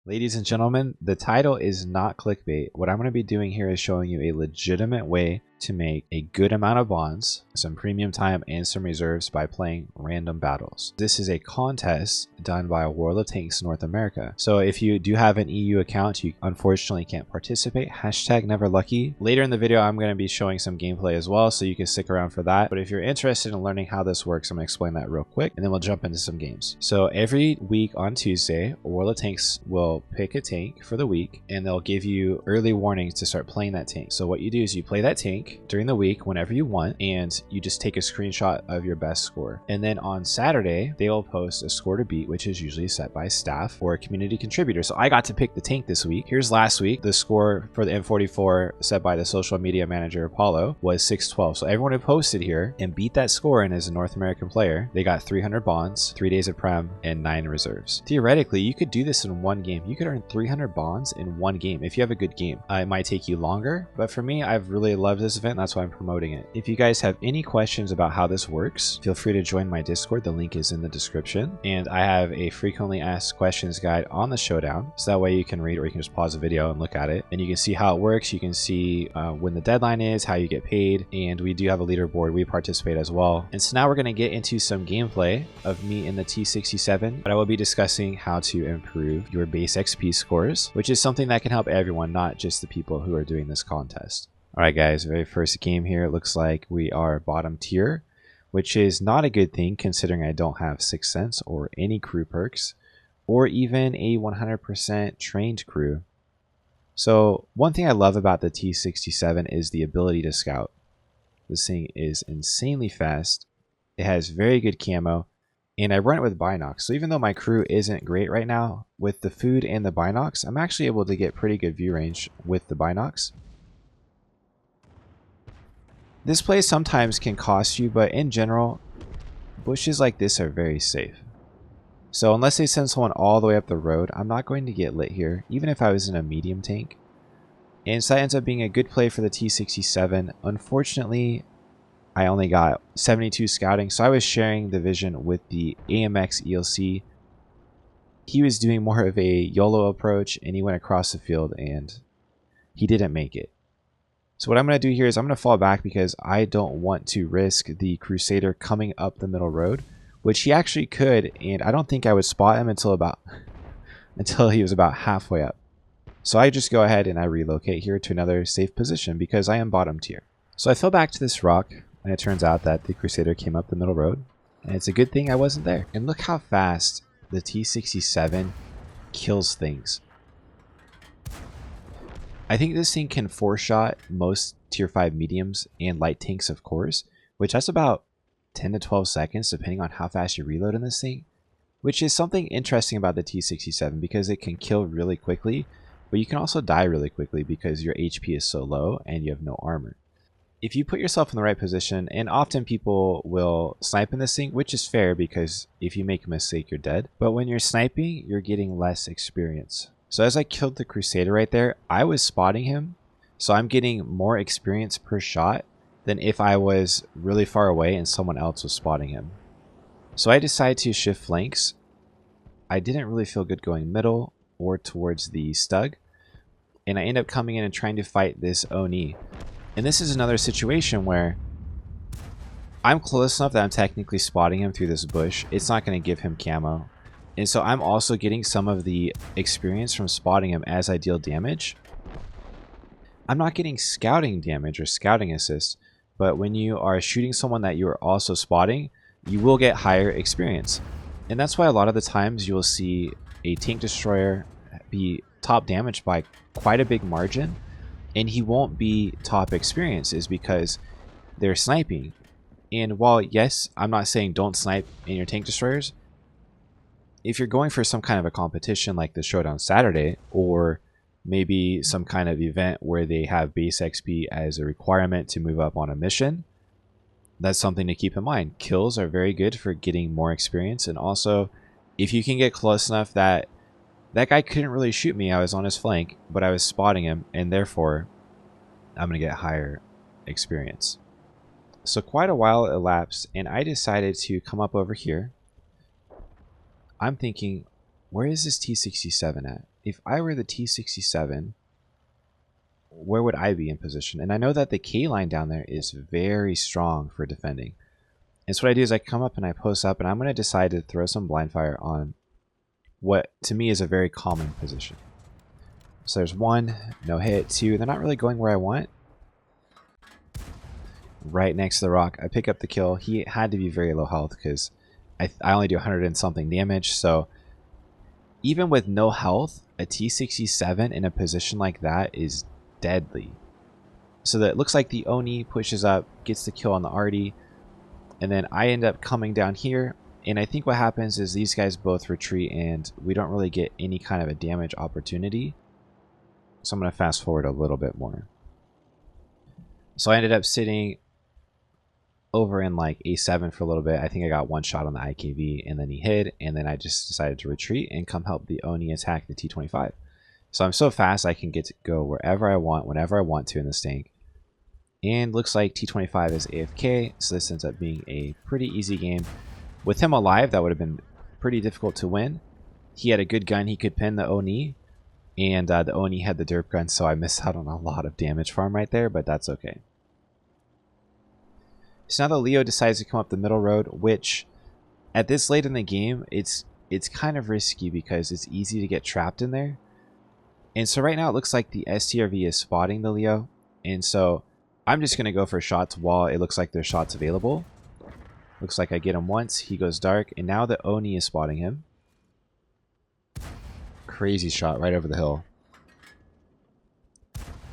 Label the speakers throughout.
Speaker 1: Ladies and gentlemen, the title is not clickbait. What I'm going to be doing here is showing you a legitimate way to make a good amount of bonds, some premium time, and some reserves by playing random battles. This is a contest done by World of Tanks North America. So if you do have an EU account, you unfortunately can't participate. Hashtag never lucky. Later in the video, I'm going to be showing some gameplay as well, so you can stick around for that. But if you're interested in learning how this works, I'm going to explain that real quick, and then we'll jump into some games. So every week on Tuesday, World of Tanks will pick a tank for the week, and they'll give you early warnings to start playing that tank. So what you do is you play that tank during the week whenever you want, and you just take a screenshot of your best score. And then on Saturday, they will post a score to beat, which is usually set by staff or a community contributor. So I got to pick the tank this week. Here's last week. The score for the M44 set by the social media manager Apollo was 612. So everyone who posted here and beat that score and is a North American player, they got 300 bonds, 3 days of prem, and 9 reserves. Theoretically, you could do this in one game. You could earn 300 bonds in one game if you have a good game. It might take you longer, but for me, I've really loved this event. That's why I'm promoting it. If you guys have any questions about how this works, feel free to join my Discord. The link is in the description. And I have a frequently asked questions guide on the showdown. So that way you can read, or you can just pause the video and look at it. And you can see how it works. You can see when the deadline is, how you get paid. And we do have a leaderboard. We participate as well. And so now we're going to get into some gameplay of me in the T67. But I will be discussing how to improve your base XP scores, which is something that can help everyone, not just the people who are doing this contest. Alright guys, very first game here, it looks like we are bottom tier, which is not a good thing considering I don't have 6th Sense or any crew perks, or even a 100% trained crew. So one thing I love about the T67 is the ability to scout. This thing is insanely fast, it has very good camo, and I run it with binocs. So even though my crew isn't great right now, with the food and the binocs, I'm actually able to get pretty good view range with the binocs. This play sometimes can cost you, but in general, bushes like this are very safe. So unless they send someone all the way up the road, I'm not going to get lit here, even if I was in a medium tank. And so that ends up being a good play for the T67. Unfortunately, I only got 72 scouting, so I was sharing the vision with the AMX ELC. He was doing more of a YOLO approach, and he went across the field, and he didn't make it. So what I'm going to do here is I'm going to fall back because I don't want to risk the Crusader coming up the middle road, which he actually could, and I don't think I would spot him until he was about halfway up. So I just go ahead and I relocate here to another safe position because I am bottom tier. So I fell back to this rock, and it turns out that the Crusader came up the middle road, and it's a good thing I wasn't there. And look how fast the T67 kills things. I think this thing can 4-shot most tier 5 mediums and light tanks, of course, which that's about 10 to 12 seconds depending on how fast you reload in this thing, which is something interesting about the T67 because it can kill really quickly, but you can also die really quickly because your HP is so low and you have no armor. If you put yourself in the right position, and often people will snipe in this thing, which is fair because if you make a mistake, you're dead. But when you're sniping, you're getting less experience. So as I killed the Crusader right there, I was spotting him. So I'm getting more experience per shot than if I was really far away and someone else was spotting him. So I decided to shift flanks. I didn't really feel good going middle or towards the Stug. And I end up coming in and trying to fight this Oni. And this is another situation where I'm close enough that I'm technically spotting him through this bush. It's not going to give him camo. And so I'm also getting some of the experience from spotting him as I deal damage. I'm not getting scouting damage or scouting assist, but when you are shooting someone that you are also spotting, you will get higher experience. And that's why a lot of the times you will see a tank destroyer be top damaged by quite a big margin, and he won't be top experience, is because they're sniping. And while yes, I'm not saying don't snipe in your tank destroyers, if you're going for some kind of a competition like the Showdown Saturday, or maybe some kind of event where they have base XP as a requirement to move up on a mission, that's something to keep in mind. Kills are very good for getting more experience, and also if you can get close enough that guy couldn't really shoot me, I was on his flank, but I was spotting him, and therefore I'm going to get higher experience. So quite a while elapsed, and I decided to come up over here. I'm thinking, where is this T67 at? if I were the T-67, where would I be in position? And I know that the K line down there is very strong for defending. And so what I do is I come up and I post up, and I'm going to decide to throw some blind fire on what to me is a very common position. So there's 1, no hit. 2, they're not really going where I want. Right next to the rock, I pick up the kill. He had to be very low health because I only do 100 and something damage. So even with no health, a T-67 in a position like that is deadly. So that it looks like the Oni pushes up, gets the kill on the Artie, and then I end up coming down here. And I think what happens is these guys both retreat and we don't really get any kind of a damage opportunity. So I'm going to fast forward a little bit more. So I ended up sitting over in like A7 for a little bit. I think I got 1 shot on the IKV and then he hid, and then I just decided to retreat and come help the Oni attack the T-25. So I'm so fast I can get to go wherever I want, whenever I want to in this tank. And looks like T-25 is AFK, so this ends up being a pretty easy game. With him alive, that would have been pretty difficult to win. He had a good gun, he could pin the Oni, and the Oni had the derp gun, so I missed out on a lot of damage for him right there, but that's okay. So now the Leo decides to come up the middle road, which at this late in the game, it's kind of risky because it's easy to get trapped in there. And so right now it looks like the STRV is spotting the Leo, and so I'm just going to go for shots while it looks like there's shots available. Looks like I get him once, he goes dark, and now the Oni is spotting him. Crazy shot right over the hill.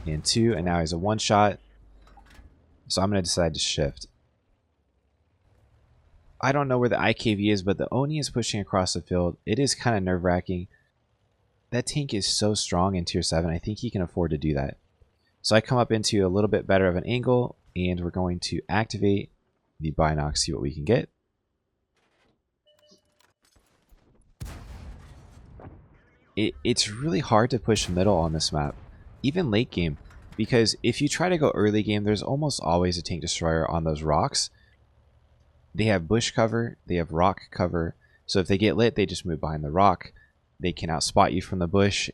Speaker 1: And 2, and now he's a 1 shot. So I'm going to decide to shift. I don't know where the IKV is, but the Oni is pushing across the field. It is kind of nerve-wracking. That tank is so strong in tier 7, I think he can afford to do that. So I come up into a little bit better of an angle, and we're going to activate the binoc, see what we can get. It's really hard to push middle on this map, even late game, because if you try to go early game, there's almost always a tank destroyer on those rocks. They have bush cover, they have rock cover, so if they get lit, they just move behind the rock. They can outspot you from the bush.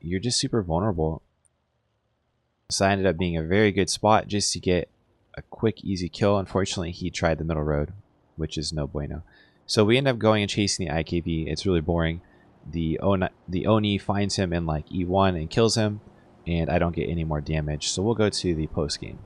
Speaker 1: You're just super vulnerable. So I ended up being a very good spot just to get a quick, easy kill. Unfortunately, he tried the middle road, which is no bueno. So we end up going and chasing the IKV. It's really boring. The Oni finds him in like E1 and kills him, and I don't get any more damage. So we'll go to the post game.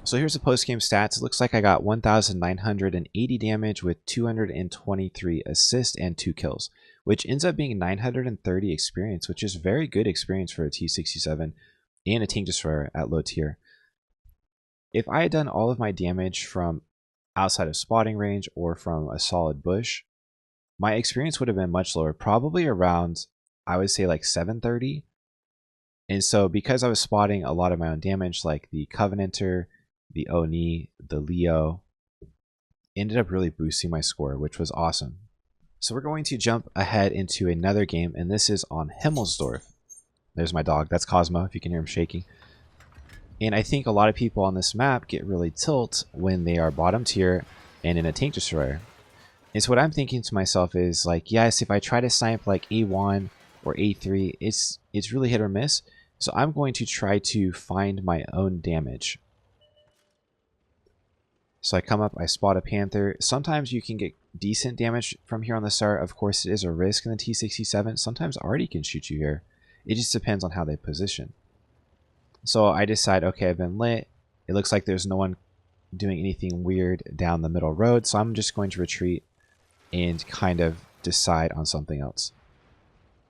Speaker 1: So here's the post game stats. It looks like I got 1,980 damage with 223 assists and 2 kills, which ends up being 930 experience, which is very good experience for a T-67 and a tank destroyer at low tier. If I had done all of my damage from outside of spotting range or from a solid bush, my experience would have been much lower, probably around, I would say like 730. And so because I was spotting a lot of my own damage, like the Covenanter, the Oni, the Leo, ended up really boosting my score, which was awesome. So we're going to jump ahead into another game, and this is on Himmelsdorf. There's my dog. That's Cosmo, if you can hear him shaking. And I think a lot of people on this map get really tilt when they are bottom tier and in a tank destroyer. And so what I'm thinking to myself is like, yes, if I try to snipe like A1 or A3, it's really hit or miss. So I'm going to try to find my own damage. So I come up, I spot a Panther. Sometimes you can get decent damage from here on the start. Of course, it is a risk in the T-67. Sometimes Artie can shoot you here. It just depends on how they position. So I decide, okay, I've been lit. It looks like there's no one doing anything weird down the middle road. So I'm just going to retreat and kind of decide on something else.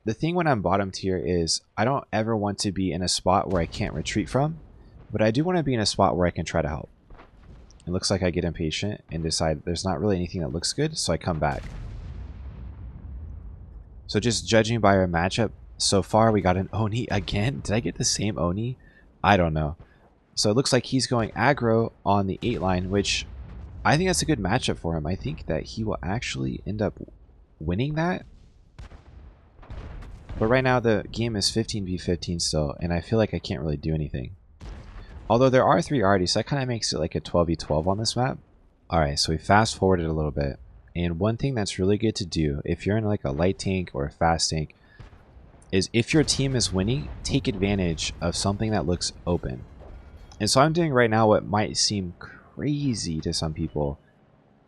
Speaker 1: The thing when I'm bottom tier is I don't ever want to be in a spot where I can't retreat from, but I do want to be in a spot where I can try to help. It looks like I get impatient and decide there's not really anything that looks good, so I come back. So just judging by our matchup, so far we got an Oni again. Did I get the same Oni? I don't know. So it looks like he's going aggro on the 8 line, which I think that's a good matchup for him. I think that he will actually end up winning that. But right now the game is 15v15 still, and I feel like I can't really do anything. Although there are 3 Arties, so that kind of makes it like a 12v12 on this map. Alright, so we fast forwarded a little bit. And one thing that's really good to do, if you're in like a light tank or a fast tank, is if your team is winning, take advantage of something that looks open. And so I'm doing right now what might seem crazy to some people.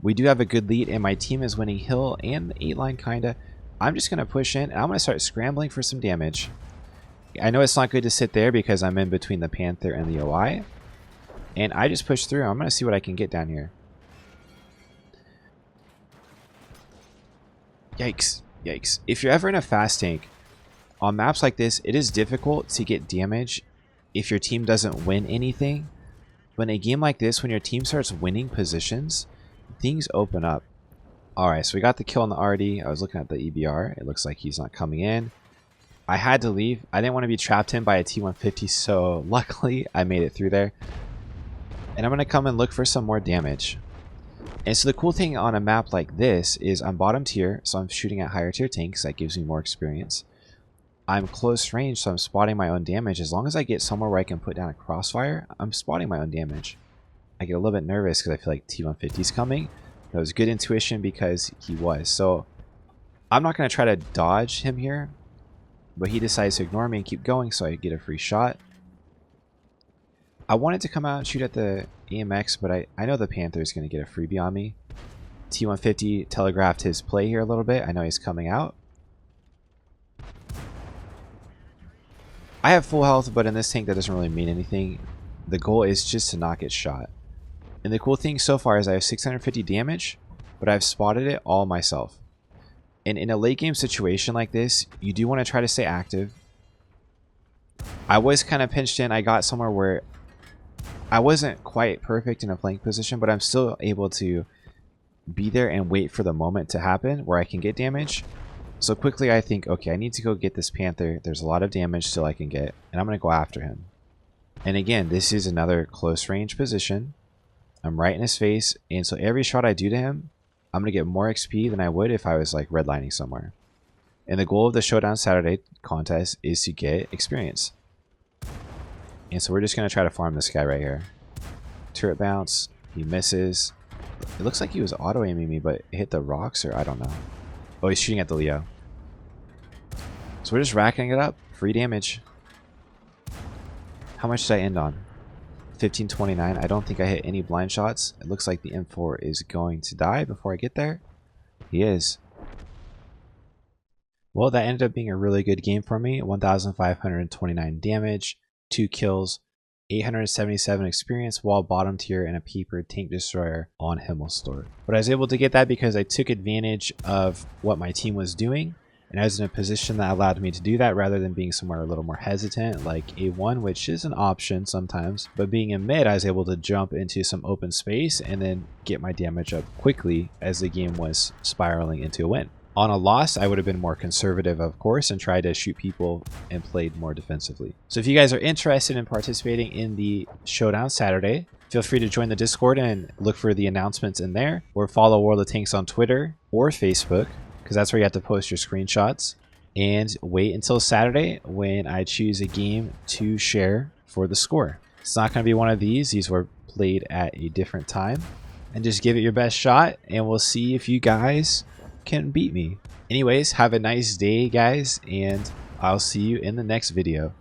Speaker 1: We do have a good lead and my team is winning hill and the 8 line kinda. I'm just gonna push in and I'm gonna start scrambling for some damage. I know it's not good to sit there because I'm in between the Panther and the OI. And I just push through. I'm gonna see what I can get down here. Yikes. Yikes. If you're ever in a fast tank, on maps like this, it is difficult to get damage if your team doesn't win anything. But in a game like this, when your team starts winning positions, things open up. Alright, so we got the kill on the RD. I was looking at the EBR. It looks like he's not coming in. I had to leave. I didn't want to be trapped in by a T-150, so luckily I made it through there. And I'm going to come and look for some more damage. And so the cool thing on a map like this is I'm bottom tier, so I'm shooting at higher tier tanks. That gives me more experience. I'm close range, so I'm spotting my own damage. As long as I get somewhere where I can put down a crossfire, I'm spotting my own damage. I get a little bit nervous because I feel like T-150 is coming. That was good intuition because he was. So I'm not going to try to dodge him here. But he decides to ignore me and keep going, so I get a free shot. I wanted to come out and shoot at the AMX, but I know the Panther is going to get a freebie on me. T-150 telegraphed his play here a little bit. I know he's coming out. I have full health, but in this tank that doesn't really mean anything. The goal is just to not get shot. And the cool thing so far is I have 650 damage, but I've spotted it all myself. And in a late game situation like this, you do want to try to stay active. I was kind of pinched in. I got somewhere where I wasn't quite perfect in a flank position, but I'm still able to be there and wait for the moment to happen where I can get damage. So quickly I think, okay, I need to go get this Panther. There's a lot of damage still I can get, and I'm going to go after him. And again, this is another close range position. I'm right in his face, and so every shot I do to him, I'm going to get more XP than I would if I was like redlining somewhere. And the goal of the Showdown Saturday contest is to get experience. And so we're just going to try to farm this guy right here. Turret bounce. He misses. It looks like he was auto-aiming me, but it hit the rocks, or I don't know. Oh, he's shooting at the Leo. So we're just racking it up. Free damage. How much did I end on? 1529. I don't think I hit any blind shots. It looks like the M4 is going to die before I get there. He is. Well, that ended up being a really good game for me. 1,529 damage, 2 kills, 877 experience while bottom tier and a paper tank destroyer on Himmelsdorf. But I was able to get that because I took advantage of what my team was doing. And I was in a position that allowed me to do that rather than being somewhere a little more hesitant like A1, which is an option sometimes. But being in mid, I was able to jump into some open space and then get my damage up quickly as the game was spiraling into a win. On a loss, I would have been more conservative, of course, and tried to shoot people and played more defensively. So if you guys are interested in participating in the Showdown Saturday, feel free to join the Discord and look for the announcements in there, or follow World of Tanks on Twitter or Facebook, because that's where you have to post your screenshots. And wait until Saturday when I choose a game to share for the score. It's not going to be one of these. These were played at a different time. And just give it your best shot, and we'll see if you guys can beat me. Anyways, have a nice day, guys, and I'll see you in the next video.